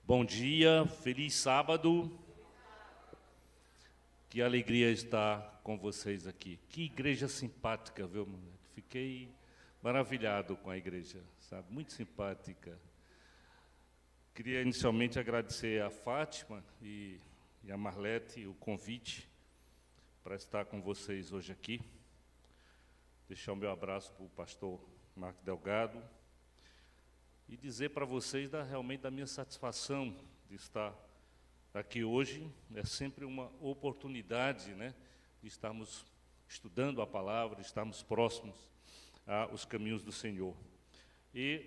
Bom dia, feliz sábado. Que alegria estar com vocês aqui. Que igreja simpática, viu? Fiquei maravilhado com a igreja, sabe? Muito simpática. Queria inicialmente agradecer a Fátima e a Marlete o convite para estar com vocês hoje aqui. Deixar o meu abraço para o pastor Marco Delgado e dizer para vocês realmente da minha satisfação de estar aqui hoje. É sempre uma oportunidade, né, de estarmos estudando a palavra, estarmos próximos aos caminhos do Senhor. E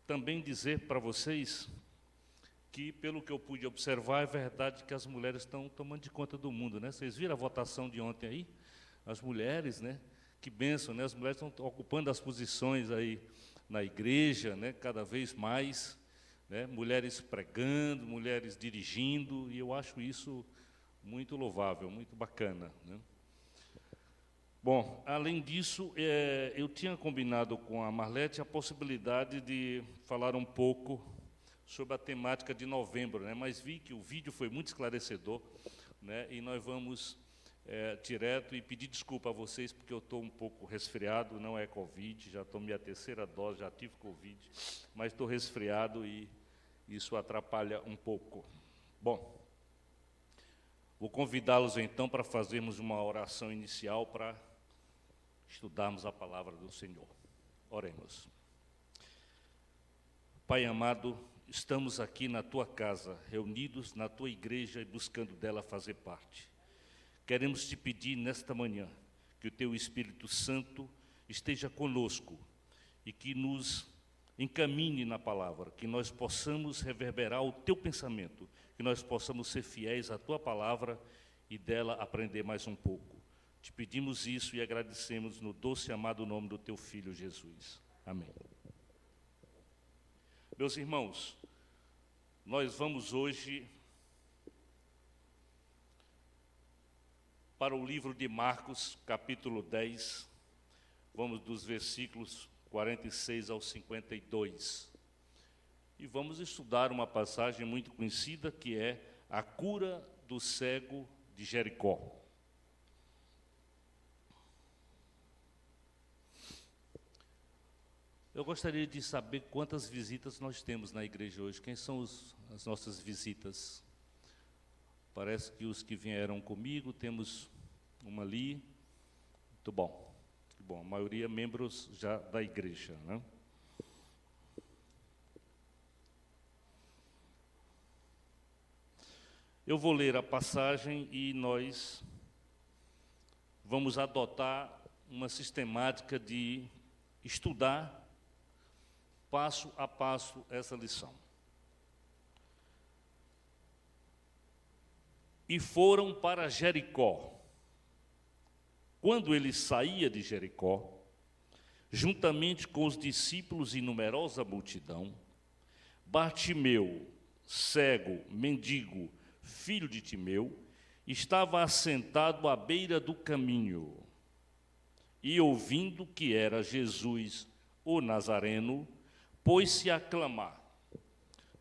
também dizer para vocês que, pelo que eu pude observar, é verdade que as mulheres estão tomando de conta do mundo, né? Vocês viram a votação de ontem aí? As mulheres, né? Que bênção, né? As mulheres estão ocupando as posições aí na igreja, né? Cada vez mais, né? Mulheres pregando, mulheres dirigindo, e eu acho isso muito louvável, muito bacana, né? Bom, além disso, eu tinha combinado com a Marlete a possibilidade de falar um pouco sobre a temática de novembro, né? Mas vi que o vídeo foi muito esclarecedor, né? E nós vamos direto e pedir desculpa a vocês, porque eu estou um pouco resfriado, não é Covid, já estou minha terceira dose, já tive Covid, mas estou resfriado e isso atrapalha um pouco. Bom, vou convidá-los então para fazermos uma oração inicial para estudarmos a palavra do Senhor. Oremos. Pai amado, estamos aqui na Tua casa, reunidos na Tua igreja e buscando dela fazer parte. Queremos Te pedir nesta manhã que o Teu Espírito Santo esteja conosco e que nos encaminhe na palavra, que nós possamos reverberar o Teu pensamento, que nós possamos ser fiéis à Tua palavra e dela aprender mais um pouco. Te pedimos isso e agradecemos no doce e amado nome do Teu Filho Jesus. Amém. Meus irmãos, nós vamos hoje para o livro de Marcos, capítulo 10, vamos dos versículos 46 ao 52. E vamos estudar uma passagem muito conhecida, que é a cura do cego de Jericó. Eu gostaria de saber quantas visitas nós temos na igreja hoje. Quem são as nossas visitas? Parece que os que vieram comigo, temos uma ali. Muito bom. Muito bom. A maioria membros já da igreja, né? Eu vou ler a passagem e nós vamos adotar uma sistemática de estudar passo a passo essa lição. E foram para Jericó. Quando ele saía de Jericó, juntamente com os discípulos e numerosa multidão, Bartimeu, cego, mendigo, filho de Timeu, estava assentado à beira do caminho. E ouvindo que era Jesus, o Nazareno, pôs-se a clamar: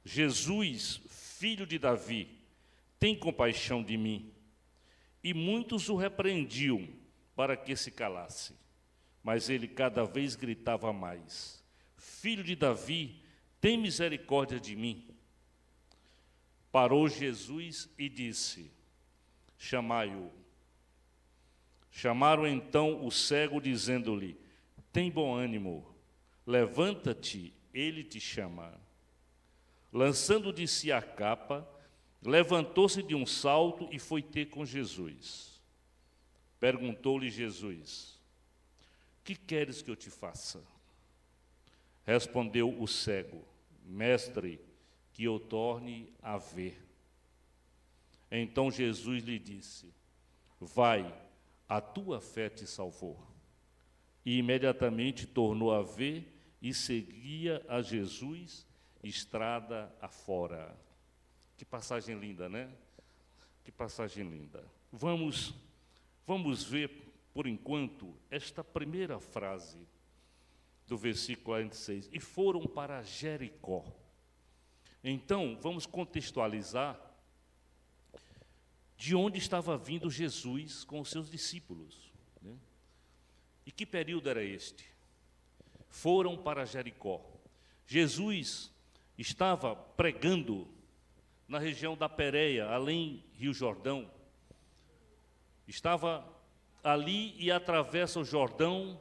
Jesus, filho de Davi, tem compaixão de mim. E muitos o repreendiam para que se calasse. Mas ele cada vez gritava mais: Filho de Davi, tem misericórdia de mim. Parou Jesus e disse: chamai-o. Chamaram então o cego, dizendo-lhe: tem bom ânimo, levanta-te, ele te chama. Lançando de si a capa, levantou-se de um salto e foi ter com Jesus. Perguntou-lhe Jesus: que queres que eu te faça? Respondeu o cego: Mestre, que eu torne a ver. Então Jesus lhe disse: vai, a tua fé te salvou. E imediatamente tornou a ver e seguia a Jesus estrada afora. Que passagem linda, né? Que passagem linda. Vamos ver, por enquanto, esta primeira frase do versículo 46. E foram para Jericó. Então, vamos contextualizar de onde estava vindo Jesus com os seus discípulos, né? E que período era este? Foram para Jericó. Jesus estava pregando na região da Pérea, além Rio Jordão. Estava ali e atravessa o Jordão,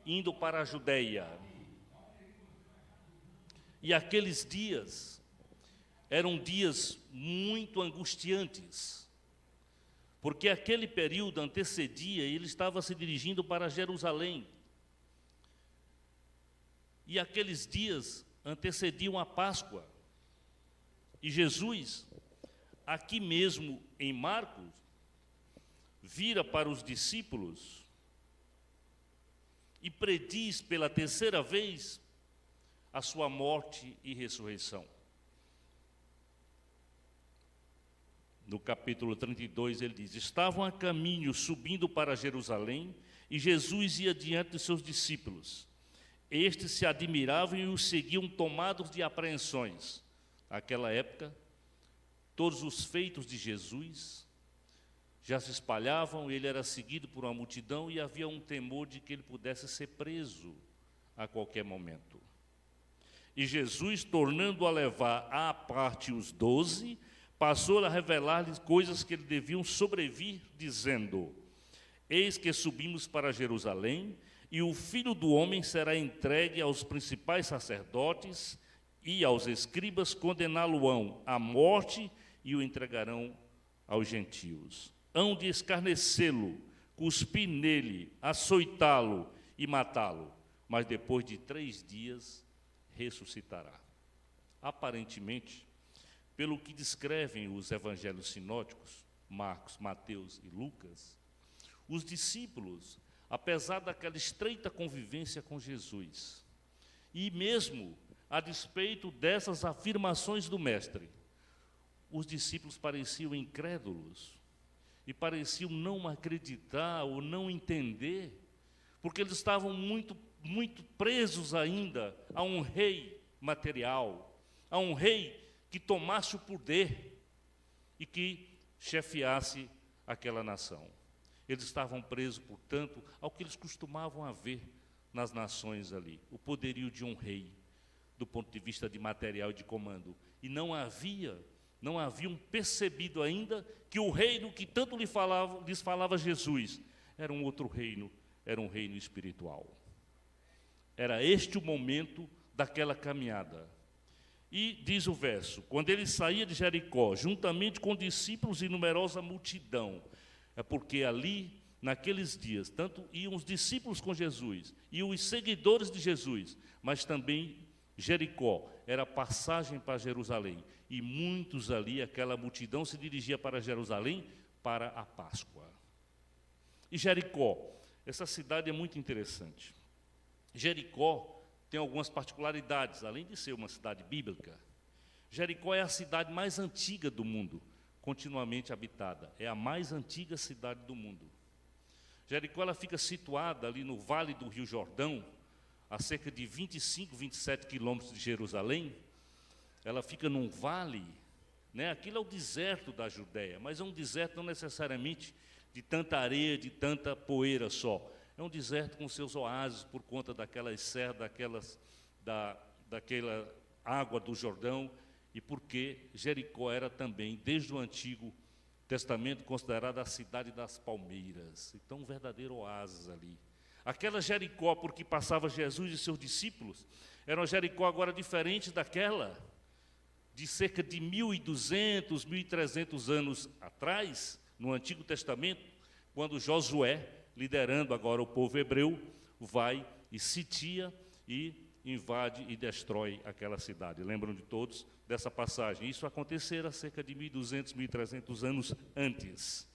indo para a Judeia. E aqueles dias eram dias muito angustiantes, porque aquele período antecedia, ele estava se dirigindo para Jerusalém. E aqueles dias antecediam a Páscoa. E Jesus, aqui mesmo em Marcos, vira para os discípulos e prediz pela terceira vez a sua morte e ressurreição. No capítulo 32, ele diz: estavam a caminho, subindo para Jerusalém, e Jesus ia diante de seus discípulos. Estes se admiravam e os seguiam tomados de apreensões. Naquela época, todos os feitos de Jesus já se espalhavam, ele era seguido por uma multidão e havia um temor de que ele pudesse ser preso a qualquer momento. E Jesus, tornando a levar à parte os 12, passou a revelar-lhes coisas que lhe deviam sobrevir, dizendo: eis que subimos para Jerusalém, e o Filho do Homem será entregue aos principais sacerdotes e aos escribas, condená-lo-ão à morte e o entregarão aos gentios. Hão de escarnecê-lo, cuspir nele, açoitá-lo e matá-lo, mas depois de 3 dias ressuscitará. Aparentemente, pelo que descrevem os evangelhos sinóticos, Marcos, Mateus e Lucas, os discípulos, apesar daquela estreita convivência com Jesus, e mesmo a despeito dessas afirmações do Mestre, os discípulos pareciam incrédulos e pareciam não acreditar ou não entender, porque eles estavam muito presos ainda a um rei material, a um rei que tomasse o poder e que chefiasse aquela nação. Eles estavam presos, portanto, ao que eles costumavam a ver nas nações ali, o poderio de um rei, do ponto de vista de material e de comando. E não haviam percebido ainda que o reino que tanto lhes falava Jesus era um outro reino, era um reino espiritual. Era este o momento daquela caminhada. E diz o verso: quando ele saía de Jericó, juntamente com discípulos e numerosa multidão, é porque ali, naqueles dias, tanto iam os discípulos com Jesus, e os seguidores de Jesus, mas também Jericó era passagem para Jerusalém, e muitos ali, aquela multidão se dirigia para Jerusalém para a Páscoa. E Jericó, essa cidade é muito interessante. Jericó tem algumas particularidades, além de ser uma cidade bíblica. Jericó é a cidade mais antiga do mundo, continuamente habitada. É a mais antiga cidade do mundo. Jericó ela fica situada ali no Vale do Rio Jordão, a cerca de 25, 27 quilômetros de Jerusalém. Ela fica num vale, né? Aquilo é o deserto da Judéia, mas é um deserto não necessariamente de tanta areia, de tanta poeira só. É um deserto com seus oásis por conta daquelas serras, daquela água do Jordão, e porque Jericó era também, desde o Antigo Testamento, considerada a cidade das palmeiras. Então, um verdadeiro oásis ali. Aquela Jericó, por que passava Jesus e seus discípulos, era uma Jericó agora diferente daquela de cerca de 1.200, 1.300 anos atrás, no Antigo Testamento, quando Josué, liderando agora o povo hebreu, vai e sitia e invade e destrói aquela cidade. Lembram de todos dessa passagem? Isso acontecera cerca de 1.200, 1.300 anos antes.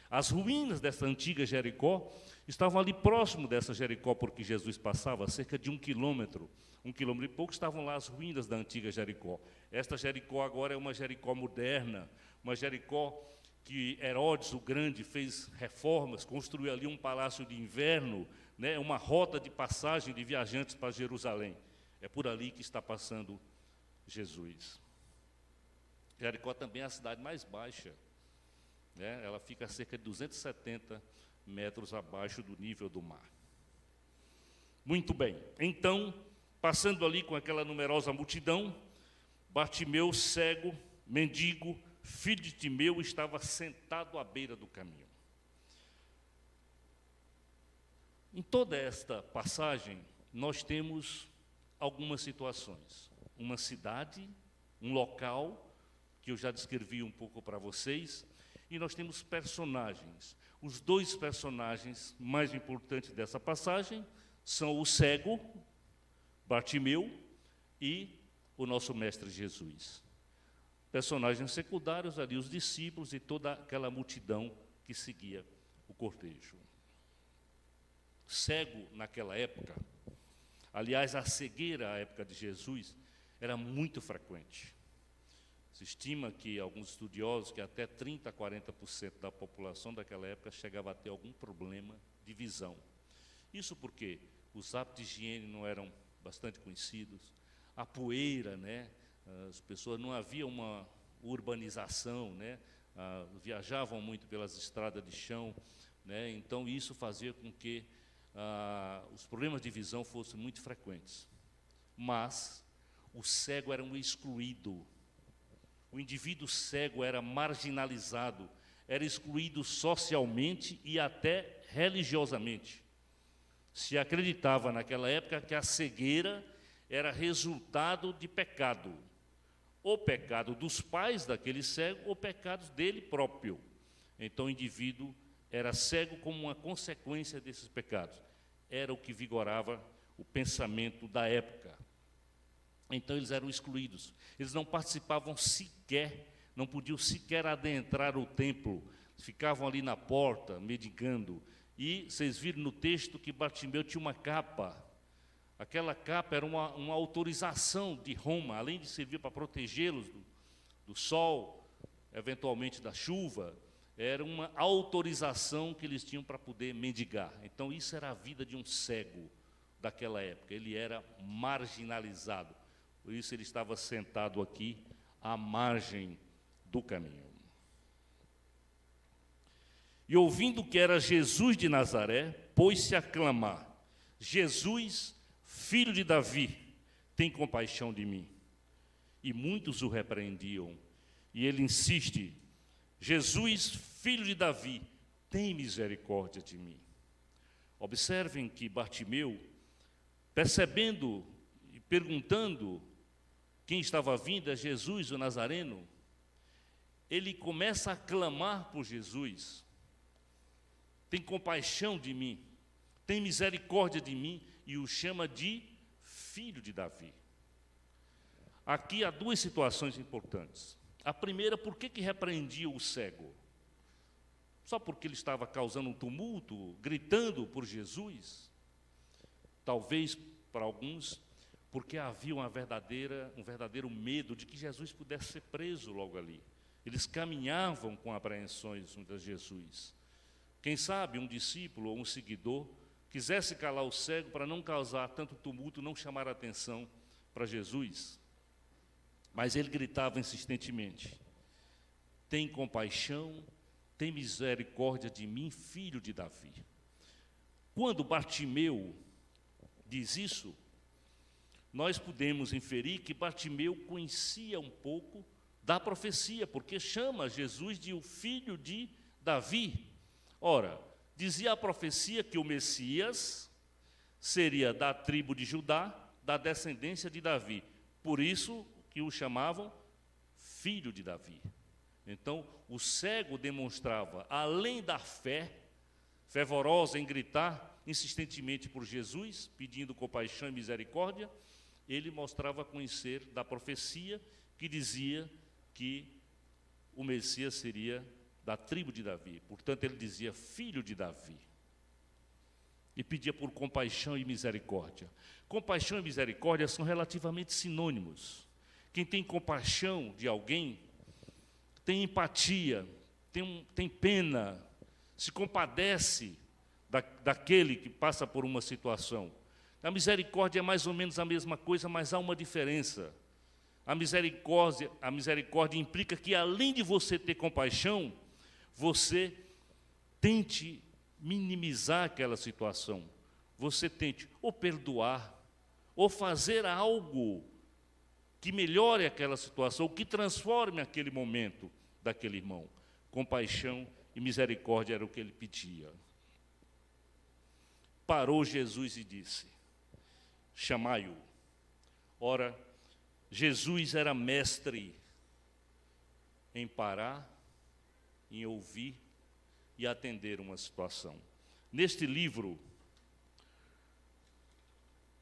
As ruínas dessa antiga Jericó estavam ali próximo dessa Jericó, porque Jesus passava, cerca de 1 quilômetro e pouco, estavam lá as ruínas da antiga Jericó. Esta Jericó agora é uma Jericó moderna, uma Jericó que Herodes o Grande fez reformas, construiu ali um palácio de inverno, né, uma rota de passagem de viajantes para Jerusalém. É por ali que está passando Jesus. Jericó também é a cidade mais baixa, né? Ela fica a cerca de 270 metros abaixo do nível do mar. Muito bem, então, passando ali com aquela numerosa multidão, Bartimeu, cego, mendigo, filho de Timeu, estava sentado à beira do caminho. Em toda esta passagem, nós temos algumas situações. Uma cidade, um local, que eu já descrevi um pouco para vocês, e nós temos personagens. Os dois personagens mais importantes dessa passagem são o cego, Bartimeu, e o nosso Mestre Jesus. Personagens secundários ali, os discípulos e toda aquela multidão que seguia o cortejo. Cego naquela época, aliás, a cegueira à época de Jesus era muito frequente. Se estima que alguns estudiosos, que até 30% a 40% da população daquela época chegava a ter algum problema de visão. Isso porque os hábitos de higiene não eram bastante conhecidos, a poeira, né? As pessoas, não havia uma urbanização, né? Viajavam muito pelas estradas de chão, né? Então isso fazia com que os problemas de visão fossem muito frequentes. Mas o cego era um excluído. O indivíduo cego era marginalizado, era excluído socialmente e até religiosamente. Se acreditava naquela época que a cegueira era resultado de pecado, ou pecado dos pais daquele cego, ou pecados dele próprio. Então o indivíduo era cego como uma consequência desses pecados. Era o que vigorava o pensamento da época. Então eles eram excluídos. Eles não participavam sequer, não podiam sequer adentrar o templo. Ficavam ali na porta, mendigando. E vocês viram no texto que Bartimeu tinha uma capa. Aquela capa era uma autorização de Roma, além de servir para protegê-los do sol, eventualmente da chuva, era uma autorização que eles tinham para poder mendigar. Então isso era a vida de um cego daquela época. Ele era marginalizado. Por isso ele estava sentado aqui à margem do caminho. E ouvindo que era Jesus de Nazaré, pôs-se a clamar: Jesus, filho de Davi, tem compaixão de mim. E muitos o repreendiam. E ele insiste: Jesus, filho de Davi, tem misericórdia de mim. Observem que Bartimeu, percebendo e perguntando quem estava vindo, é Jesus, o Nazareno, ele começa a clamar por Jesus. Tem compaixão de mim, tem misericórdia de mim, e o chama de filho de Davi. Aqui há duas situações importantes. A primeira, por que repreendia o cego? Só porque ele estava causando um tumulto, gritando por Jesus? Talvez, para alguns, porque havia um verdadeiro medo de que Jesus pudesse ser preso logo ali. Eles caminhavam com apreensões junto a Jesus. Quem sabe um discípulo ou um seguidor quisesse calar o cego para não causar tanto tumulto, não chamar a atenção para Jesus. Mas ele gritava insistentemente: tem compaixão, tem misericórdia de mim, filho de Davi. Quando Bartimeu diz isso, nós podemos inferir que Bartimeu conhecia um pouco da profecia, porque chama Jesus de o filho de Davi. Ora, dizia a profecia que o Messias seria da tribo de Judá, da descendência de Davi. Por isso que o chamavam filho de Davi. Então, o cego demonstrava, além da fé fervorosa em gritar insistentemente por Jesus, pedindo compaixão e misericórdia, ele mostrava conhecer da profecia que dizia que o Messias seria da tribo de Davi. Portanto, ele dizia filho de Davi. E pedia por compaixão e misericórdia. Compaixão e misericórdia são relativamente sinônimos. Quem tem compaixão de alguém, tem empatia, tem pena, se compadece daquele que passa por uma situação. A misericórdia é mais ou menos a mesma coisa, mas há uma diferença. A misericórdia implica que, além de você ter compaixão, você tente minimizar aquela situação. Você tente ou perdoar, ou fazer algo que melhore aquela situação, que transforme aquele momento daquele irmão. Compaixão e misericórdia era o que ele pedia. Parou Jesus e disse: chamai-o. Ora, Jesus era mestre em parar, em ouvir e atender uma situação. Neste livro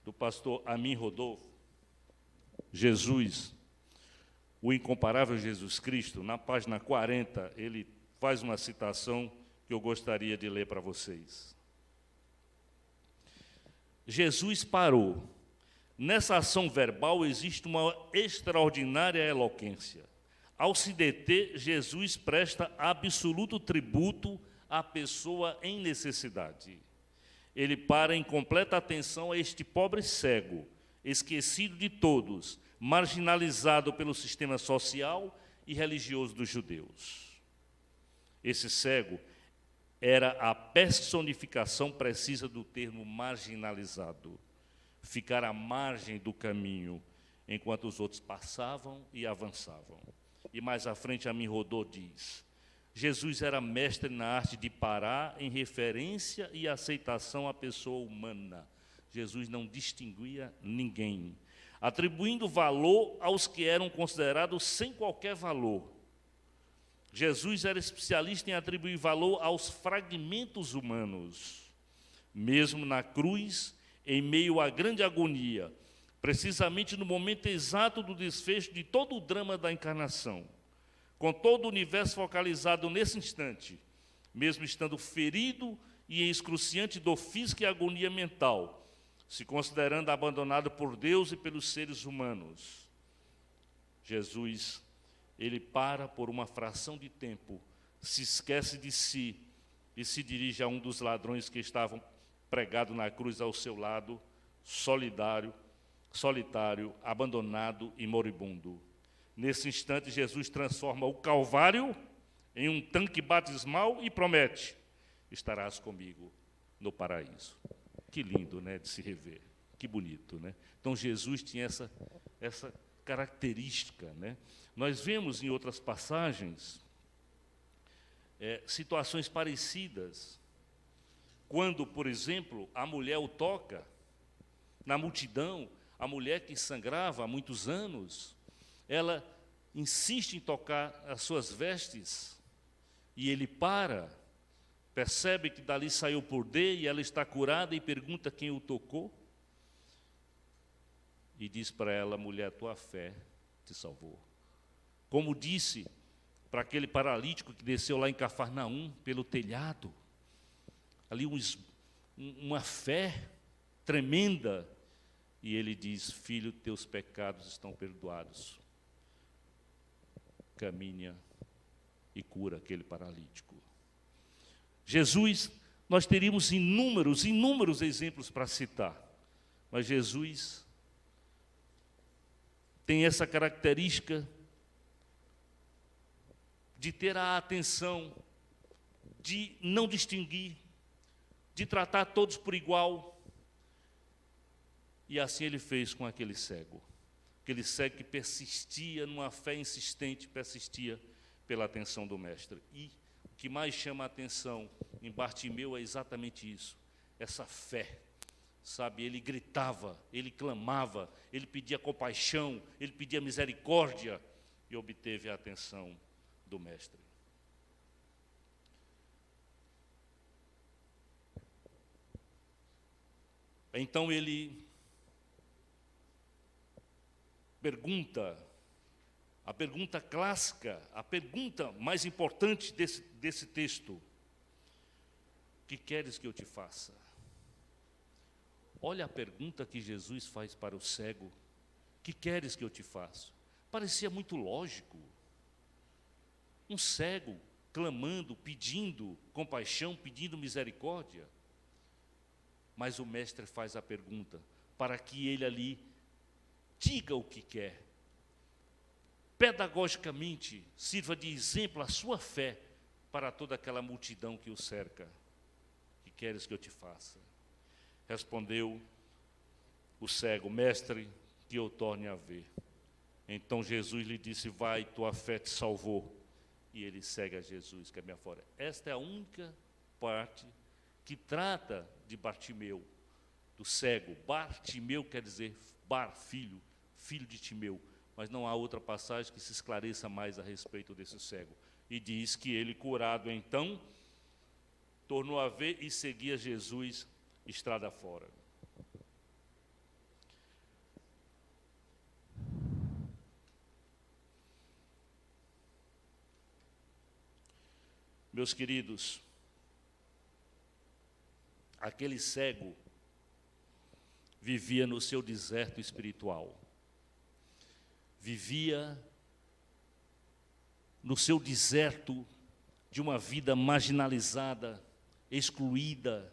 do pastor Amin Rodolfo, Jesus, o incomparável Jesus Cristo, na página 40, ele faz uma citação que eu gostaria de ler para vocês. Jesus parou. Nessa ação verbal existe uma extraordinária eloquência. Ao se deter, Jesus presta absoluto tributo à pessoa em necessidade. Ele para em completa atenção a este pobre cego, esquecido de todos, marginalizado pelo sistema social e religioso dos judeus. Esse cego era a personificação precisa do termo marginalizado, ficar à margem do caminho, enquanto os outros passavam e avançavam. E mais à frente, Amin Rodô diz: Jesus era mestre na arte de parar em referência e aceitação à pessoa humana. Jesus não distinguia ninguém, atribuindo valor aos que eram considerados sem qualquer valor. Jesus era especialista em atribuir valor aos fragmentos humanos. Mesmo na cruz, em meio à grande agonia, precisamente no momento exato do desfecho de todo o drama da encarnação, com todo o universo focalizado nesse instante, mesmo estando ferido e em excruciante dor física e agonia mental, se considerando abandonado por Deus e pelos seres humanos, Jesus, ele para por uma fração de tempo, se esquece de si e se dirige a um dos ladrões que estavam pregados na cruz ao seu lado, solitário, abandonado e moribundo. Nesse instante, Jesus transforma o Calvário em um tanque batismal e promete: estarás comigo no paraíso. Que lindo, né, de se rever, que bonito, né? Então, Jesus tinha essa característica, né? Nós vemos em outras passagens situações parecidas, quando, por exemplo, a mulher o toca, na multidão, a mulher que sangrava há muitos anos, ela insiste em tocar as suas vestes, e ele para, percebe que dali saiu poder, e ela está curada, e pergunta quem o tocou, e diz para ela: mulher, tua fé te salvou. Como disse para aquele paralítico que desceu lá em Cafarnaum, pelo telhado, ali uma fé tremenda, e ele diz: filho, teus pecados estão perdoados. Caminha e cura aquele paralítico. Jesus, nós teríamos inúmeros exemplos para citar, mas Jesus tem essa característica de ter a atenção, de não distinguir, de tratar todos por igual. E assim ele fez com aquele cego que persistia numa fé insistente, persistia pela atenção do Mestre. E o que mais chama a atenção em Bartimeu é exatamente isso, essa fé. Sabe, ele gritava, ele clamava, ele pedia compaixão, ele pedia misericórdia e obteve a atenção do Mestre. Então ele pergunta, a pergunta clássica, a pergunta mais importante desse texto: que queres que eu te faça? Olha a pergunta que Jesus faz para o cego: que queres que eu te faça? Parecia muito lógico. Um cego clamando, pedindo compaixão, pedindo misericórdia. Mas o Mestre faz a pergunta para que ele ali diga o que quer. pedagogicamente, sirva de exemplo a sua fé para toda aquela multidão que o cerca. Que queres que eu te faça? Respondeu o cego: mestre, que eu torne a ver. Então Jesus lhe disse: vai, tua fé te salvou. E ele segue a Jesus, caminha fora. Esta é a única parte que trata de Bartimeu, do cego. Bartimeu quer dizer Bar, filho, filho de Timeu. Mas não há outra passagem que se esclareça mais a respeito desse cego. E diz que ele, curado então, tornou a ver e seguia Jesus estrada fora. Meus queridos, aquele cego vivia no seu deserto espiritual. Vivia no seu deserto de uma vida marginalizada, excluída,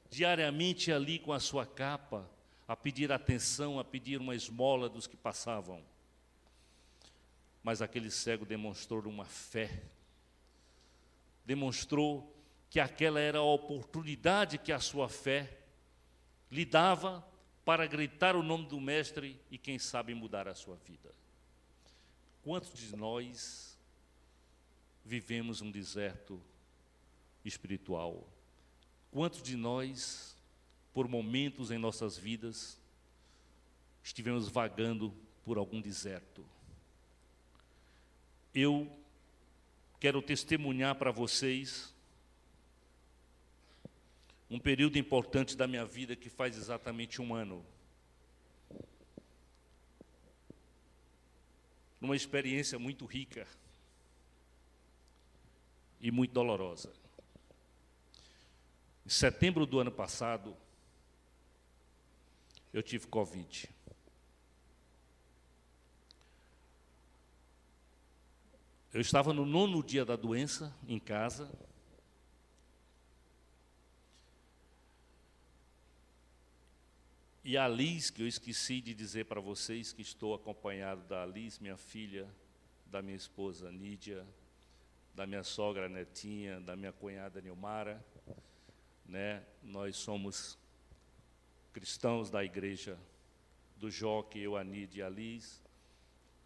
diariamente ali com a sua capa, a pedir atenção, a pedir uma esmola dos que passavam. Mas aquele cego demonstrou uma fé, demonstrou que aquela era a oportunidade que a sua fé lhe dava para gritar o nome do Mestre e, quem sabe, mudar a sua vida. Quantos de nós vivemos um deserto espiritual? Quantos de nós, por momentos em nossas vidas, estivemos vagando por algum deserto? Eu quero testemunhar para vocês um período importante da minha vida que faz exatamente 1 ano. Numa experiência muito rica e muito dolorosa. Em setembro do ano passado, eu tive Covid. Eu estava no 9º dia da doença, em casa. E a Liz, que eu esqueci de dizer para vocês, que estou acompanhado da Liz, minha filha, da minha esposa Nídia, da minha sogra Netinha, da minha cunhada Nilmara, né? Nós somos cristãos da igreja do Joque, eu, a Nídia e a Liz,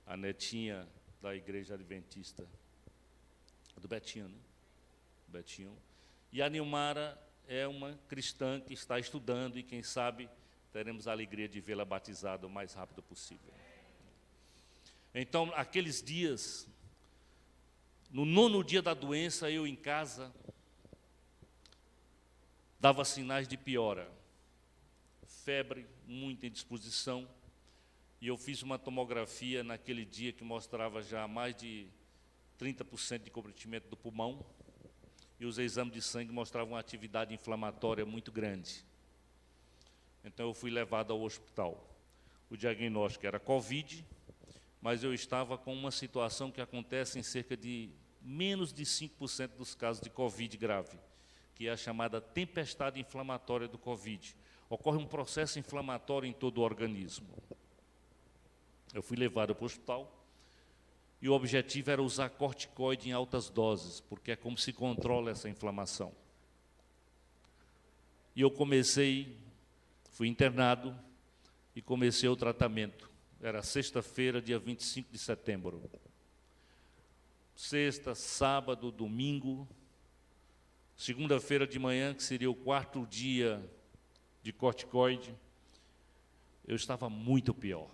a Netinha da igreja adventista do Betinho, né? Betinho. E a Nilmara é uma cristã que está estudando e, quem sabe, teremos a alegria de vê-la batizada o mais rápido possível. Então, aqueles dias, no 9º dia da doença, eu em casa, dava sinais de piora. Febre, muita indisposição. E eu fiz uma tomografia naquele dia que mostrava já mais de 30% de comprometimento do pulmão. E os exames de sangue mostravam uma atividade inflamatória muito grande. Então eu fui levado ao hospital. O diagnóstico era Covid, mas eu estava com uma situação que acontece em cerca de menos de 5% dos casos de Covid grave, que é a chamada tempestade inflamatória do Covid. Ocorre um processo inflamatório em todo o organismo. Eu fui levado para o hospital e o objetivo era usar corticoide em altas doses, porque é como se controla essa inflamação. E eu fui internado e comecei o tratamento. Era sexta-feira, dia 25 de setembro. Sexta, sábado, domingo, segunda-feira de manhã, que seria o 4º dia de corticoide, eu estava muito pior.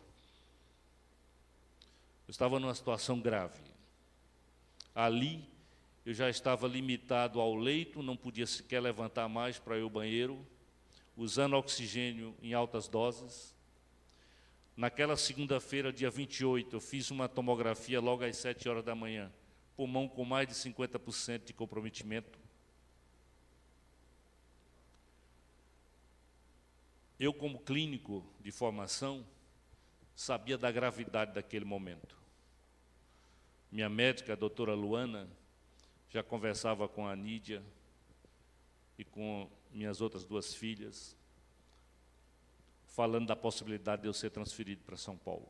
Eu estava numa situação grave. Ali, eu já estava limitado ao leito, não podia sequer levantar mais para ir ao banheiro, usando oxigênio em altas doses. Naquela segunda-feira, dia 28, eu fiz uma tomografia logo às 7 horas da manhã, pulmão com mais de 50% de comprometimento. Eu, como clínico de formação, sabia da gravidade daquele momento. Minha médica, a doutora Luana, já conversava com a Nídia e com minhas outras 2 filhas, falando da possibilidade de eu ser transferido para São Paulo.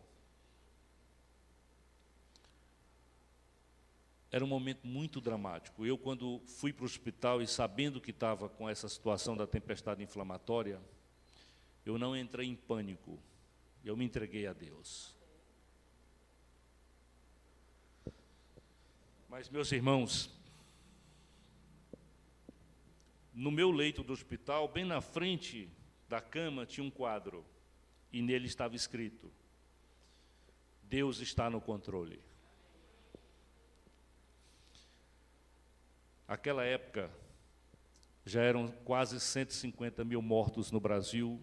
Era um momento muito dramático. Eu, quando fui para o hospital e sabendo que estava com essa situação da tempestade inflamatória, eu não entrei em pânico, eu me entreguei a Deus. Mas, meus irmãos, no meu leito do hospital, bem na frente da cama, tinha um quadro, e nele estava escrito: Deus está no controle. Aquela época, já eram quase 150 mil mortos no Brasil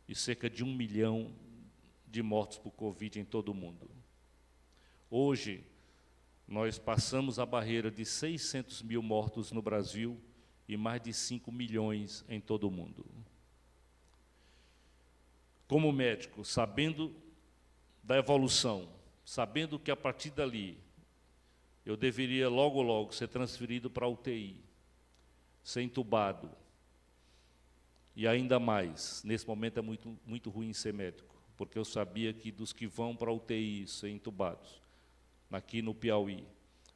e cerca de 1 milhão de mortos por Covid em todo o mundo. Hoje, nós passamos a barreira de 600 mil mortos no Brasil e mais de 5 milhões em todo o mundo. Como médico, sabendo da evolução, sabendo que a partir dali eu deveria logo, logo ser transferido para a UTI, ser entubado. E ainda mais, nesse momento é muito ruim ser médico, porque eu sabia que dos que vão para a UTI ser entubados, aqui no Piauí,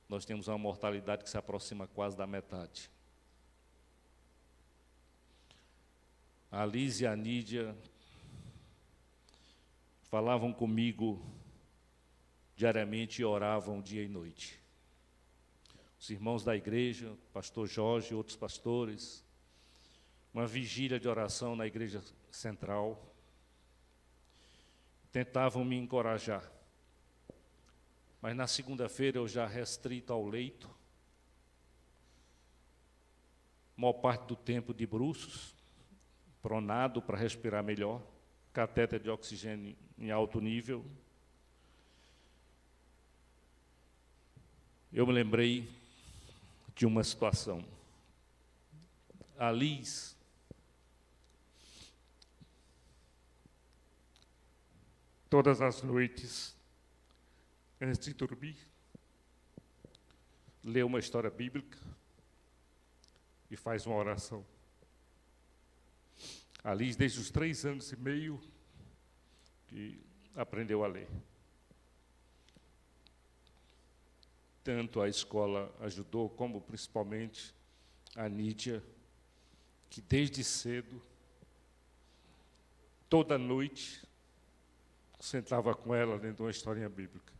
nós temos uma mortalidade que se aproxima quase da metade. A Liz e a Nídia falavam comigo diariamente e oravam dia e noite. Os irmãos da igreja, o pastor Jorge e outros pastores, uma vigília de oração na igreja central, tentavam me encorajar. Mas na segunda-feira eu já restrito ao leito, maior parte do tempo de bruços, pronado para respirar melhor, catéter de oxigênio em alto nível. Eu me lembrei de uma situação. A Liz, todas as noites, antes de dormir, lê uma história bíblica e faz uma oração. A Liz, desde os 3 anos e meio, que aprendeu a ler. Tanto a escola ajudou, como principalmente a Nídia, que desde cedo, toda noite, sentava com ela dentro de uma historinha bíblica.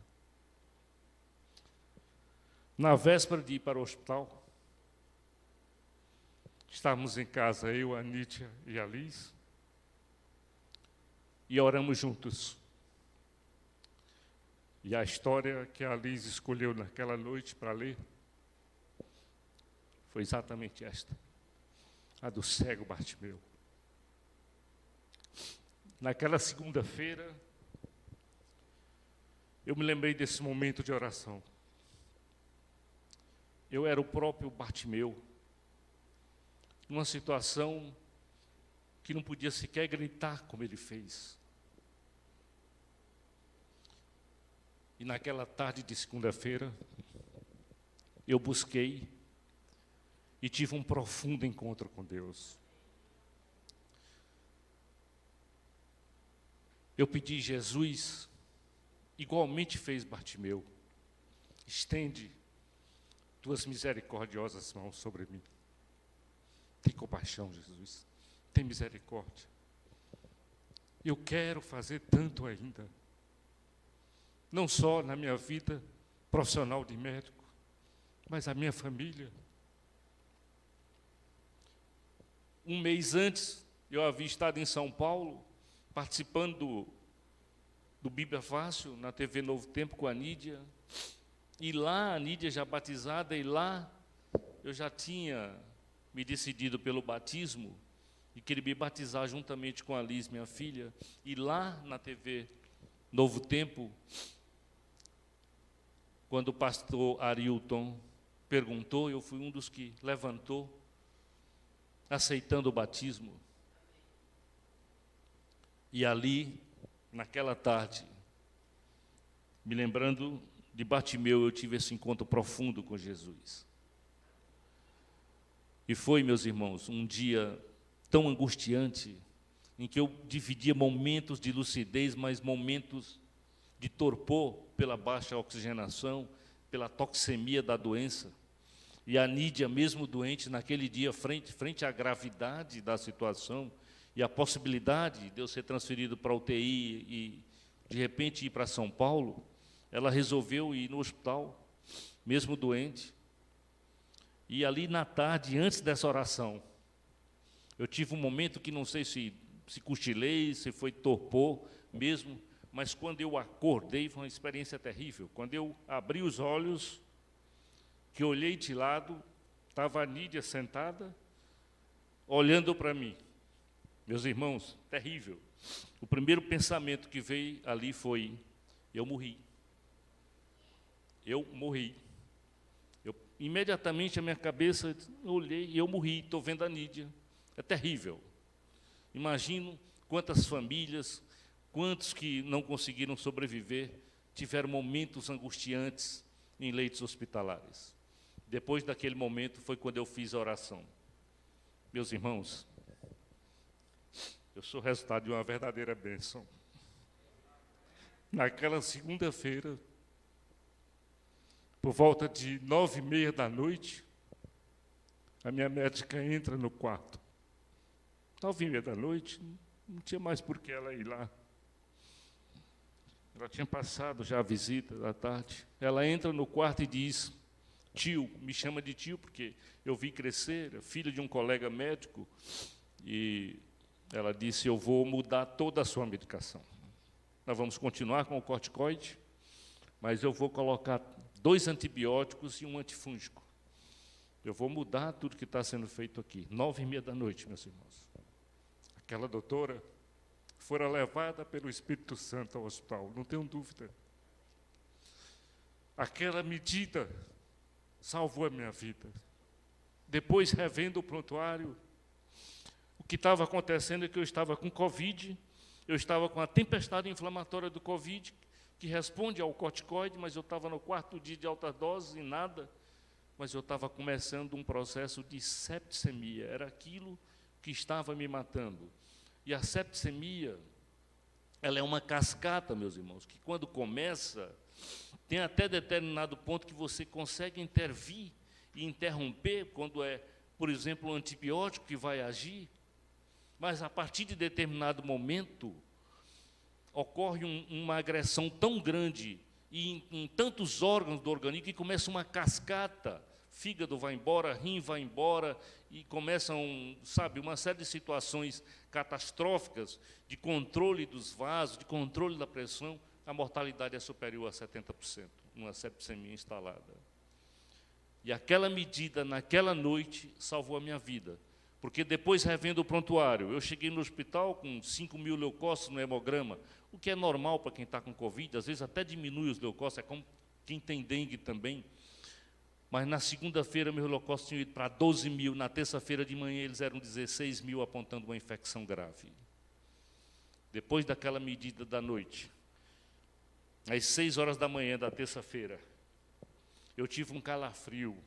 Na véspera de ir para o hospital, estávamos em casa, eu, a Nídia e a Liz, e oramos juntos. E a história que a Liz escolheu naquela noite para ler foi exatamente esta, a do cego Bartimeu. Naquela segunda-feira, eu me lembrei desse momento de oração. Eu era o próprio Bartimeu, numa situação que não podia sequer gritar como ele fez. E naquela tarde de segunda-feira, eu busquei e tive um profundo encontro com Deus. Eu pedi, Jesus, igualmente fez Bartimeu, estende tuas misericordiosas mãos sobre mim. Tem compaixão, Jesus, tem misericórdia. Eu quero fazer tanto ainda, não só na minha vida profissional de médico, mas a minha família. Um mês antes, eu havia estado em São Paulo, participando do Bíblia Fácil, na TV Novo Tempo, com a Nídia. E lá, a Nídia já batizada, e lá eu já tinha me decidido pelo batismo, e queria me batizar juntamente com a Liz, minha filha. E lá na TV Novo Tempo, quando o pastor Arilton perguntou, eu fui um dos que levantou, aceitando o batismo. E ali, naquela tarde, me lembrando de Bartimeu, eu tive esse encontro profundo com Jesus. E foi, meus irmãos, um dia tão angustiante, em que eu dividia momentos de lucidez, mas momentos de torpor pela baixa oxigenação, pela toxemia da doença. E a Nídia, mesmo doente, naquele dia, frente à gravidade da situação e a possibilidade de eu ser transferido para a UTI e, de repente, ir para São Paulo, ela resolveu ir no hospital, mesmo doente. E ali na tarde, antes dessa oração, eu tive um momento que não sei se cochilei, se foi torpor mesmo, mas quando eu acordei, foi uma experiência terrível. Quando eu abri os olhos, que olhei de lado, estava a Nídia sentada, olhando para mim. Meus irmãos, terrível. O primeiro pensamento que veio ali foi: eu morri. Eu morri. Imediatamente a minha cabeça, eu olhei e eu morri, estou vendo a Nídia. É terrível. Imagino quantas famílias, quantos que não conseguiram sobreviver, tiveram momentos angustiantes em leitos hospitalares. Depois daquele momento foi quando eu fiz a oração. Meus irmãos, eu sou resultado de uma verdadeira bênção. Naquela segunda-feira, por volta de 9h30 da noite, a minha médica entra no quarto. 9h30 da noite, não tinha mais por que ela ir lá. Ela tinha passado já a visita da tarde. Ela entra no quarto e diz: tio, me chama de tio, porque eu vi crescer, filho de um colega médico, e ela disse: eu vou mudar toda a sua medicação. Nós vamos continuar com o corticoide, mas eu vou colocar 2 antibióticos e um antifúngico. Eu vou mudar tudo que está sendo feito aqui. 9h30 da noite, meus irmãos. Aquela doutora fora levada pelo Espírito Santo ao hospital, não tenho dúvida. Aquela medida salvou a minha vida. Depois, revendo o prontuário, o que estava acontecendo é que eu estava com Covid, eu estava com a tempestade inflamatória do Covid, que responde ao corticoide, mas eu estava no 4º dia de alta dose e nada, mas eu estava começando um processo de septicemia, era aquilo que estava me matando. E a septicemia, ela é uma cascata, meus irmãos, que quando começa, tem até determinado ponto que você consegue intervir e interromper, quando é, por exemplo, um antibiótico que vai agir, mas a partir de determinado momento, ocorre uma agressão tão grande e em tantos órgãos do organismo que começa uma cascata. Fígado vai embora, rim vai embora, e começam, sabe, uma série de situações catastróficas de controle dos vasos, de controle da pressão. A mortalidade é superior a 70%, uma septicemia instalada. E aquela medida, naquela noite, salvou a minha vida. Porque depois, revendo o prontuário, eu cheguei no hospital com 5.000 leucócitos no hemograma, o que é normal para quem está com Covid, às vezes até diminui os leucócitos, é como quem tem dengue também. Mas na segunda-feira, meus leucócitos tinham ido para 12.000, na terça-feira de manhã eles eram 16.000, apontando uma infecção grave. Depois daquela medida da noite, às 6h da manhã da terça-feira, eu tive um calafrio,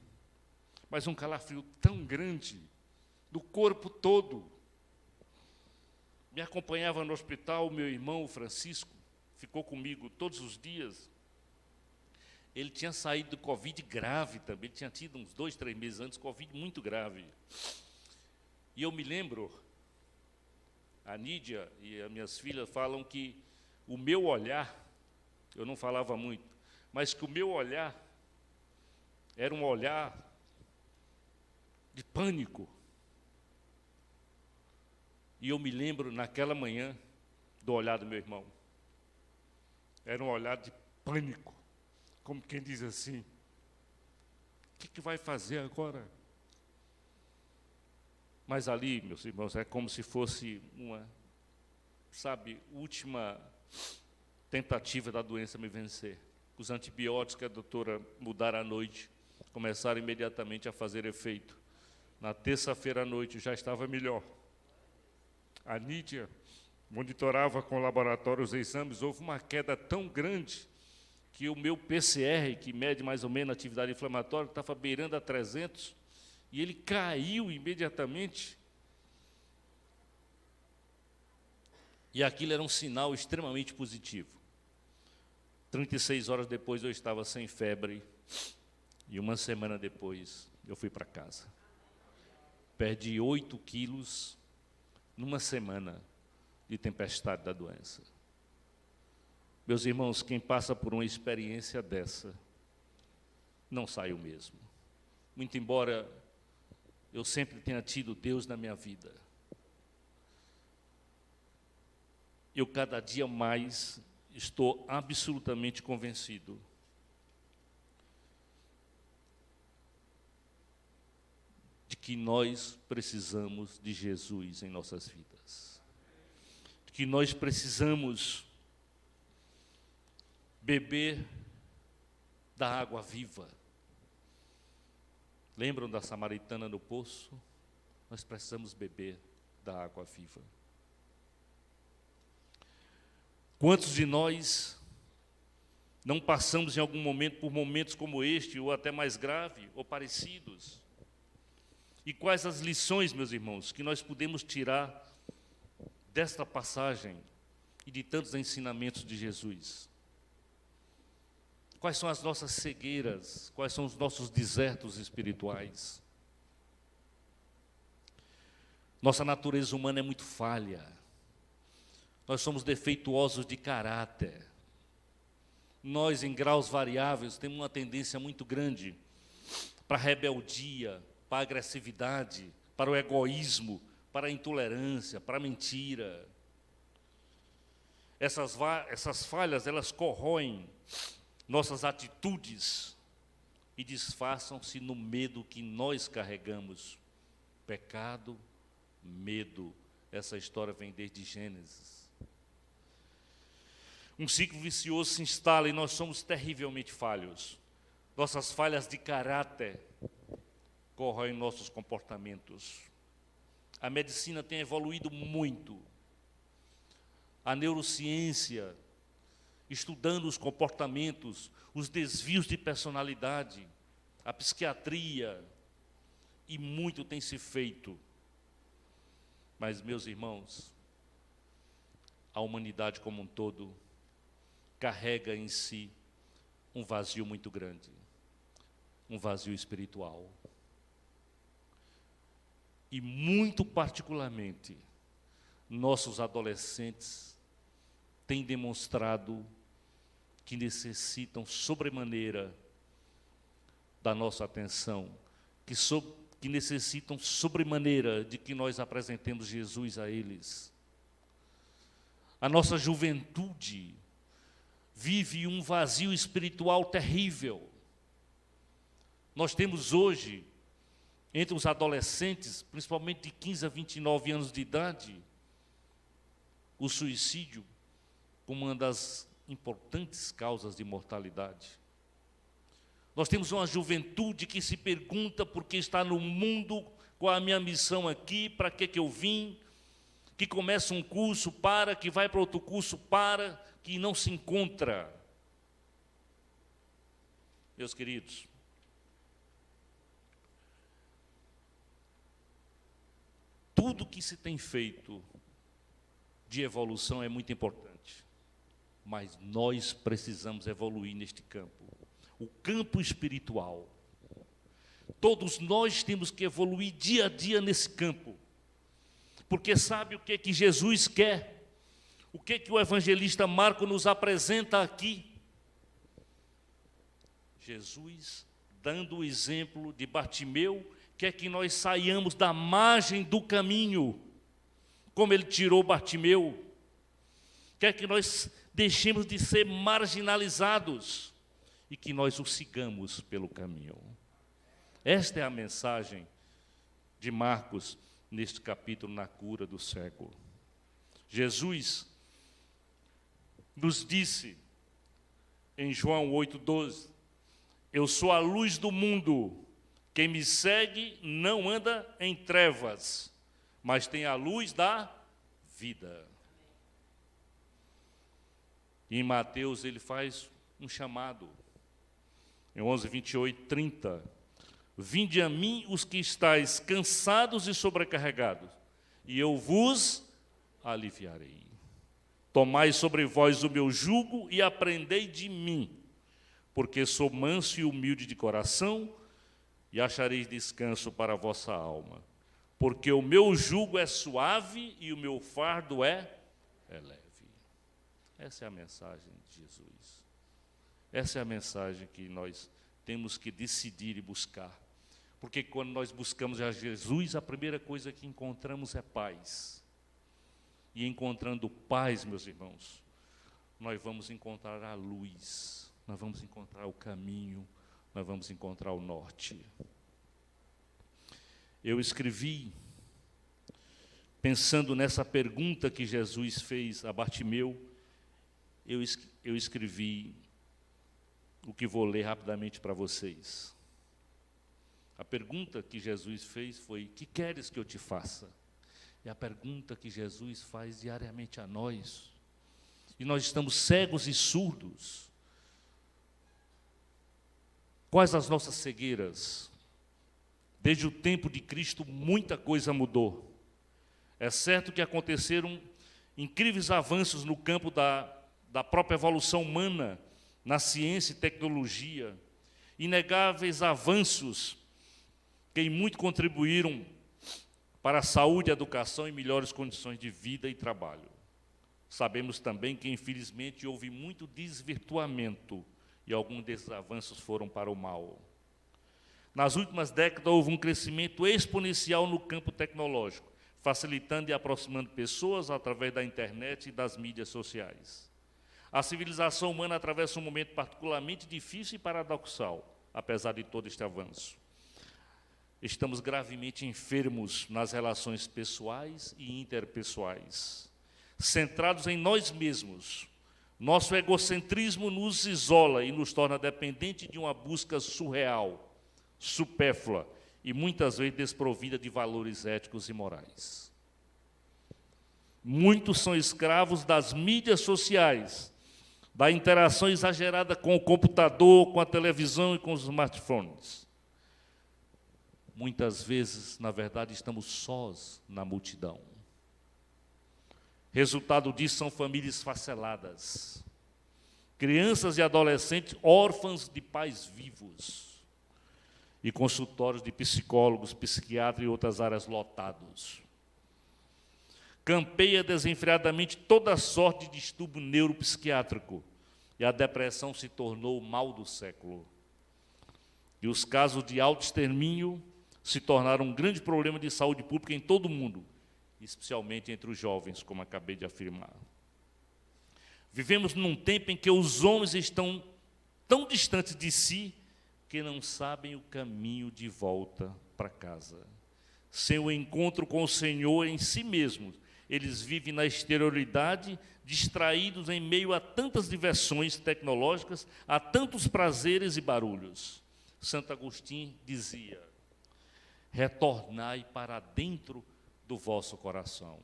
mas um calafrio tão grande, do corpo todo. Me acompanhava no hospital o meu irmão, o Francisco, ficou comigo todos os dias. Ele tinha saído do Covid grave também, ele tinha tido uns 2, 3 meses antes, Covid muito grave. E eu me lembro, a Nídia e as minhas filhas falam que o meu olhar, eu não falava muito, mas que o meu olhar era um olhar de pânico. E eu me lembro, naquela manhã, do olhar do meu irmão. Era um olhar de pânico, como quem diz assim: o que vai fazer agora? Mas ali, meus irmãos, é como se fosse uma, sabe, última tentativa da doença me vencer. Os antibióticos que a doutora mudara à noite começaram imediatamente a fazer efeito. Na terça-feira à noite já estava melhor. A Nídia monitorava com o laboratório os exames, houve uma queda tão grande que o meu PCR, que mede mais ou menos a atividade inflamatória, estava beirando a 300, e ele caiu imediatamente. E aquilo era um sinal extremamente positivo. 36 horas depois eu estava sem febre, E uma semana depois, eu fui para casa. Perdi 8 quilos numa semana de tempestade da doença. Meus irmãos, quem passa por uma experiência dessa, não sai o mesmo. Muito embora eu sempre tenha tido Deus na minha vida, eu cada dia mais estou absolutamente convencido de que nós precisamos de Jesus em nossas vidas. De que nós precisamos beber da água viva. Lembram da samaritana no poço? Nós precisamos beber da água viva. Quantos de nós não passamos em algum momento por momentos como este, ou até mais grave, ou parecidos? E quais as lições, meus irmãos, que nós podemos tirar desta passagem e de tantos ensinamentos de Jesus? Quais são as nossas cegueiras? Quais são os nossos desertos espirituais? Nossa natureza humana é muito falha. Nós somos defeituosos de caráter. Nós, em graus variáveis, temos uma tendência muito grande para a rebeldia, para a agressividade, para o egoísmo, para a intolerância, para a mentira. Essas falhas, elas corroem nossas atitudes e disfarçam-se no medo que nós carregamos. Pecado, medo. Essa história vem desde Gênesis. Um ciclo vicioso se instala e nós somos terrivelmente falhos. Nossas falhas de caráter corroem nossos comportamentos. A medicina tem evoluído muito. A neurociência, estudando os comportamentos, os desvios de personalidade, a psiquiatria, e muito tem se feito. Mas, meus irmãos, a humanidade como um todo carrega em si um vazio muito grande, um vazio espiritual. E muito particularmente, nossos adolescentes têm demonstrado que necessitam sobremaneira da nossa atenção, que necessitam sobremaneira de que nós apresentemos Jesus a eles. A nossa juventude vive um vazio espiritual terrível. Nós temos hoje, entre os adolescentes, principalmente de 15 a 29 anos de idade, o suicídio como uma das importantes causas de mortalidade. Nós temos uma juventude que se pergunta por que está no mundo, qual a minha missão aqui, para que eu vim, que começa um curso, para, que vai para outro curso, para, que não se encontra. Meus queridos, tudo que se tem feito de evolução é muito importante, mas nós precisamos evoluir neste campo, o campo espiritual. Todos nós temos que evoluir dia a dia nesse campo, porque sabe o que Jesus quer? O que o evangelista Marcos nos apresenta aqui? Jesus, dando o exemplo de Bartimeu, quer que nós saiamos da margem do caminho, como ele tirou Bartimeu. Quer que nós deixemos de ser marginalizados e que nós o sigamos pelo caminho. Esta é a mensagem de Marcos neste capítulo, na cura do cego. Jesus nos disse em João 8,12, eu sou a luz do mundo, quem me segue não anda em trevas, mas tem a luz da vida. E em Mateus ele faz um chamado, em 11:28-30, vinde a mim os que estáis cansados e sobrecarregados, e eu vos aliviarei. Tomai sobre vós o meu jugo e aprendei de mim, porque sou manso e humilde de coração, e achareis descanso para a vossa alma. Porque o meu jugo é suave e o meu fardo é leve. Essa é a mensagem de Jesus. Essa é a mensagem que nós temos que decidir e buscar. Porque quando nós buscamos a Jesus, a primeira coisa que encontramos é paz. E encontrando paz, meus irmãos, nós vamos encontrar a luz, nós vamos encontrar o caminho, nós vamos encontrar o norte. Eu escrevi, pensando nessa pergunta que Jesus fez a Bartimeu, eu escrevi o que vou ler rapidamente para vocês. A pergunta que Jesus fez foi: que queres que eu te faça? É a pergunta que Jesus faz diariamente a nós. E nós estamos cegos e surdos. Quais as nossas cegueiras? Desde o tempo de Cristo, muita coisa mudou. É certo que aconteceram incríveis avanços no campo da própria evolução humana, na ciência e tecnologia, inegáveis avanços que em muito contribuíram para a saúde, a educação e melhores condições de vida e trabalho. Sabemos também que, infelizmente, houve muito desvirtuamento e alguns desses avanços foram para o mal. Nas últimas décadas, houve um crescimento exponencial no campo tecnológico, facilitando e aproximando pessoas através da internet e das mídias sociais. A civilização humana atravessa um momento particularmente difícil e paradoxal, apesar de todo este avanço. Estamos gravemente enfermos nas relações pessoais e interpessoais, centrados em nós mesmos. Nosso egocentrismo nos isola e nos torna dependentes de uma busca surreal, supérflua e muitas vezes desprovida de valores éticos e morais. Muitos são escravos das mídias sociais, da interação exagerada com o computador, com a televisão e com os smartphones. Muitas vezes, na verdade, estamos sós na multidão. Resultado disso são famílias esfaceladas, crianças e adolescentes órfãos de pais vivos, e consultórios de psicólogos, psiquiatras e outras áreas lotados. Campeia desenfreadamente toda sorte de distúrbio neuropsiquiátrico, e a depressão se tornou o mal do século. E os casos de autoextermínio se tornaram um grande problema de saúde pública em todo o mundo, especialmente entre os jovens, como acabei de afirmar. Vivemos num tempo em que os homens estão tão distantes de si que não sabem o caminho de volta para casa. Sem o encontro com o Senhor em si mesmos, eles vivem na exterioridade, distraídos em meio a tantas diversões tecnológicas, a tantos prazeres e barulhos. Santo Agostinho dizia: retornai para dentro do vosso coração.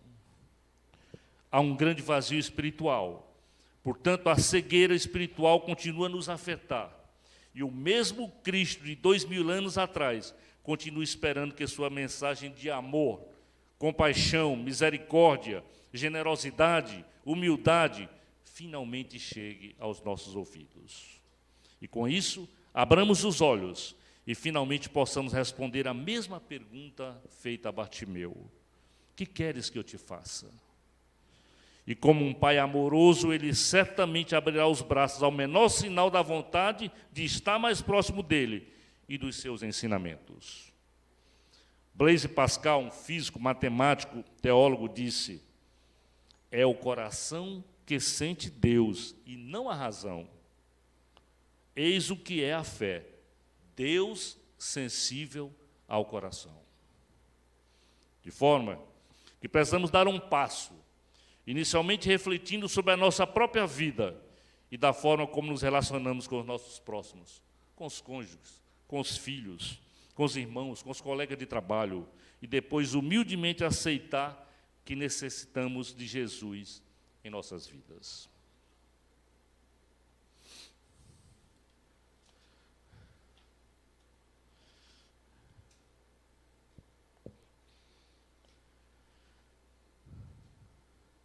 Há um grande vazio espiritual, portanto, a cegueira espiritual continua a nos afetar. E o mesmo Cristo de 2000 anos atrás continua esperando que sua mensagem de amor, compaixão, misericórdia, generosidade, humildade, finalmente chegue aos nossos ouvidos. E com isso, abramos os olhos e finalmente possamos responder a mesma pergunta feita a Bartimeu: que queres que eu te faça? E como um pai amoroso, ele certamente abrirá os braços ao menor sinal da vontade de estar mais próximo dele e dos seus ensinamentos. Blaise Pascal, um físico, matemático, teólogo, disse: é o coração que sente Deus e não a razão. Eis o que é a fé: Deus sensível ao coração. De forma que precisamos dar um passo, inicialmente refletindo sobre a nossa própria vida e da forma como nos relacionamos com os nossos próximos, com os cônjuges, com os filhos, com os irmãos, com os colegas de trabalho, e depois humildemente aceitar que necessitamos de Jesus em nossas vidas.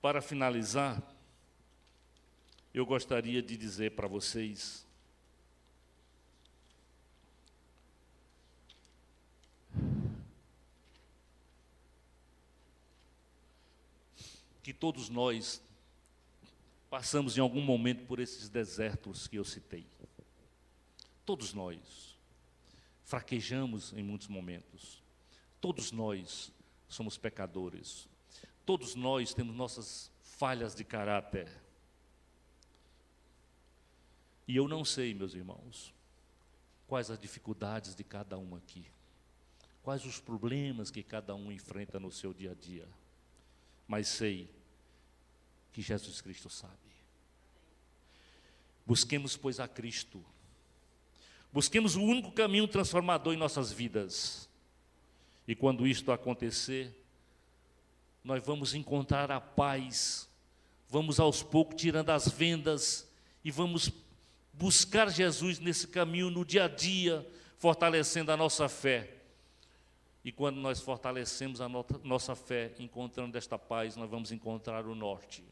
Para finalizar, eu gostaria de dizer para vocês que todos nós passamos em algum momento por esses desertos que eu citei. Todos nós fraquejamos em muitos momentos. Todos nós somos pecadores. Todos nós temos nossas falhas de caráter. E eu não sei, meus irmãos, quais as dificuldades de cada um aqui, quais os problemas que cada um enfrenta no seu dia a dia, mas sei que Jesus Cristo sabe. Busquemos, pois, a Cristo. Busquemos o único caminho transformador em nossas vidas. E quando isto acontecer, nós vamos encontrar a paz, vamos aos poucos tirando as vendas e vamos buscar Jesus nesse caminho no dia a dia, fortalecendo a nossa fé. E quando nós fortalecemos a nossa fé, encontrando esta paz, nós vamos encontrar o norte.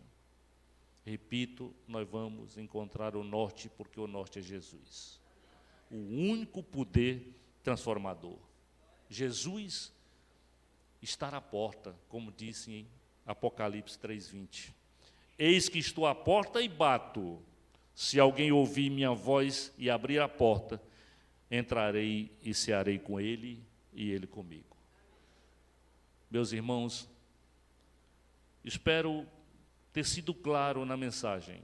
Repito, nós vamos encontrar o norte, porque o norte é Jesus. O único poder transformador. Jesus está à porta, como disse em Apocalipse 3:20. Eis que estou à porta e bato. Se alguém ouvir minha voz e abrir a porta, entrarei e cearei com ele e ele comigo. Meus irmãos, espero ter sido claro na mensagem.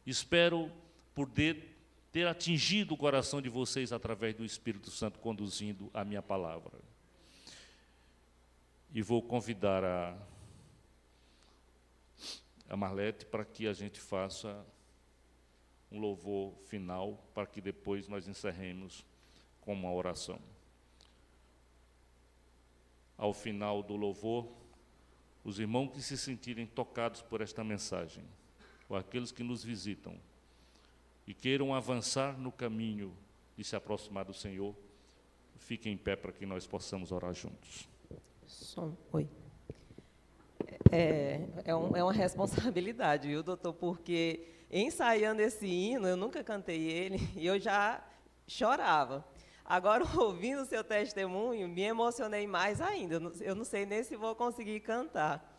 Espero poder ter atingido o coração de vocês através do Espírito Santo conduzindo a minha palavra. E vou convidar a Marlete para que a gente faça um louvor final, para que depois nós encerremos com uma oração. Ao final do louvor, os irmãos que se sentirem tocados por esta mensagem, ou aqueles que nos visitam, e queiram avançar no caminho de se aproximar do Senhor, fiquem em pé para que nós possamos orar juntos. Oi. É uma responsabilidade, viu, doutor? Porque ensaiando esse hino, eu nunca cantei ele, e eu já chorava. Agora, ouvindo o seu testemunho, me emocionei mais ainda. Eu não sei nem se vou conseguir cantar.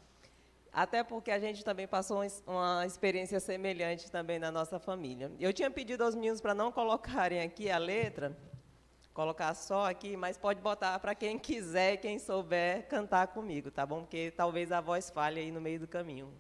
Até porque a gente também passou uma experiência semelhante também na nossa família. Eu tinha pedido aos meninos para não colocarem aqui a letra, colocar só aqui, mas pode botar para quem quiser, quem souber, cantar comigo, tá bom? Porque talvez a voz falhe aí no meio do caminho.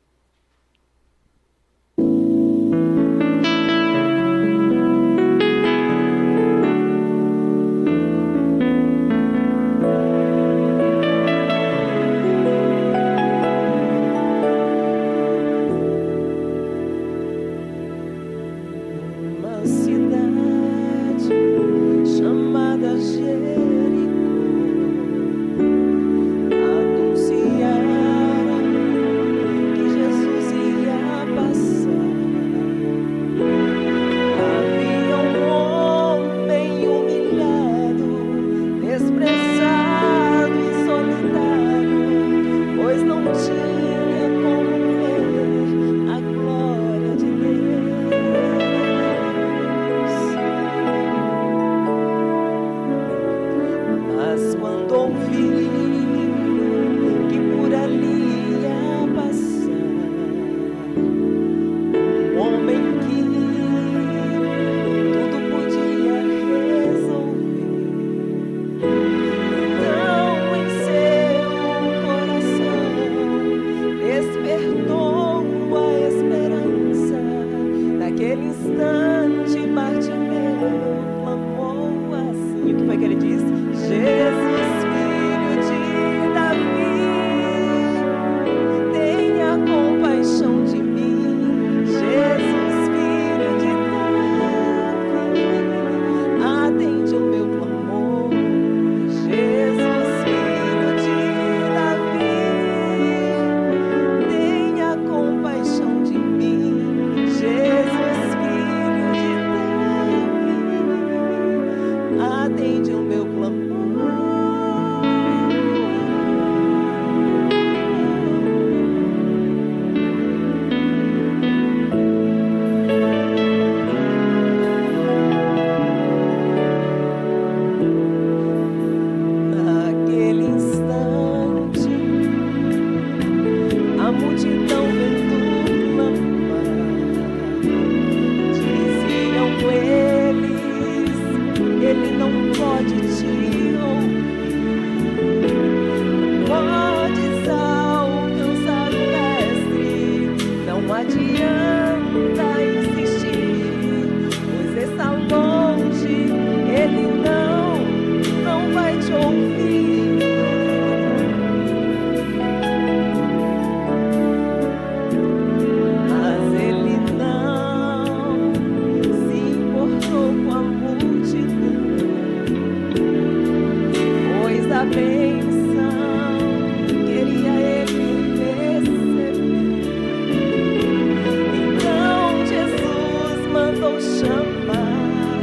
Multidão ele não pode te ouvir. Podes alcançar o mestre, não adianta insistir, pois está longe, ele não vai te ouvir. Mas ele não se importou com a multidão, pois a bênção queria ele receber. Então Jesus mandou chamar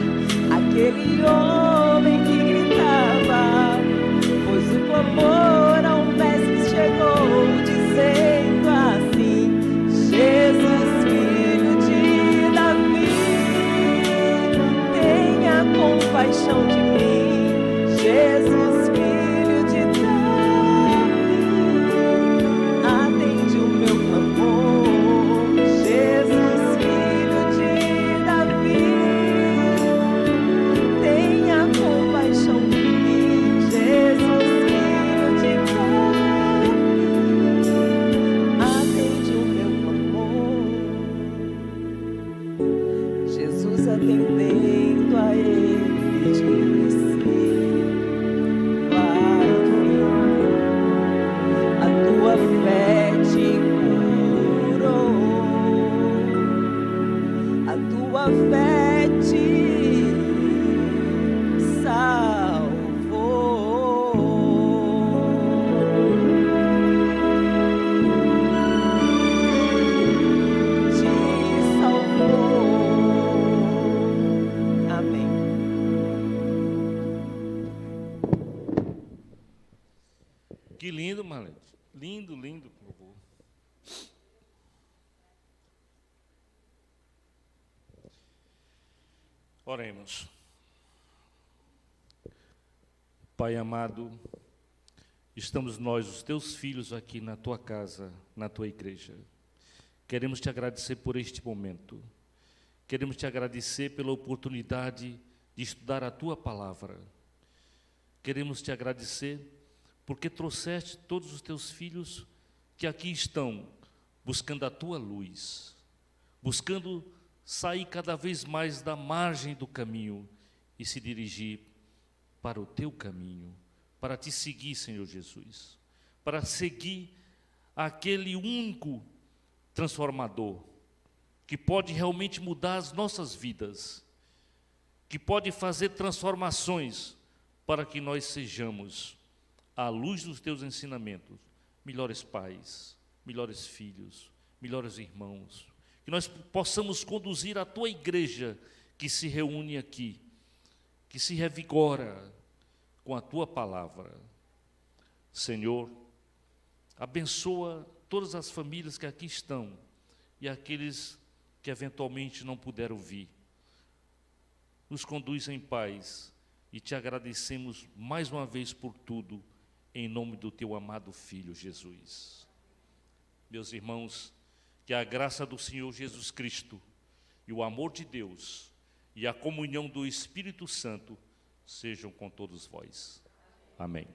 aquele homem que gritava, pois o clamor ao mestre chegou, dizendo assim: Jesus, filho de Davi, tenha compaixão de mim. Jesus, filho de Davi, atende o meu clamor. Jesus, filho de Davi, tenha compaixão de mim. Jesus, filho de Davi, atende o meu clamor. Jesus, atendendo a ele, disse: vai, filho, a tua fé te curou, a tua fé te salvou. Te salvou. Amém. Que lindo, Marlene. Lindo, lindo louvor. Oremos. Pai amado, estamos nós, os teus filhos, aqui na tua casa, na tua igreja. Queremos te agradecer por este momento. Queremos te agradecer pela oportunidade de estudar a tua palavra. Queremos te agradecer porque trouxeste todos os teus filhos que aqui estão buscando a tua luz, buscando sair cada vez mais da margem do caminho e se dirigir para o teu caminho, para te seguir, Senhor Jesus, para seguir aquele único transformador, que pode realmente mudar as nossas vidas, que pode fazer transformações para que nós sejamos, à luz dos teus ensinamentos, melhores pais, melhores filhos, melhores irmãos, que nós possamos conduzir a tua igreja que se reúne aqui, que se revigora com a tua palavra. Senhor, abençoa todas as famílias que aqui estão e aqueles que eventualmente não puderam vir. Nos conduz em paz e te agradecemos mais uma vez por tudo, em nome do teu amado Filho Jesus. Meus irmãos, que a graça do Senhor Jesus Cristo e o amor de Deus e a comunhão do Espírito Santo sejam com todos vós. Amém.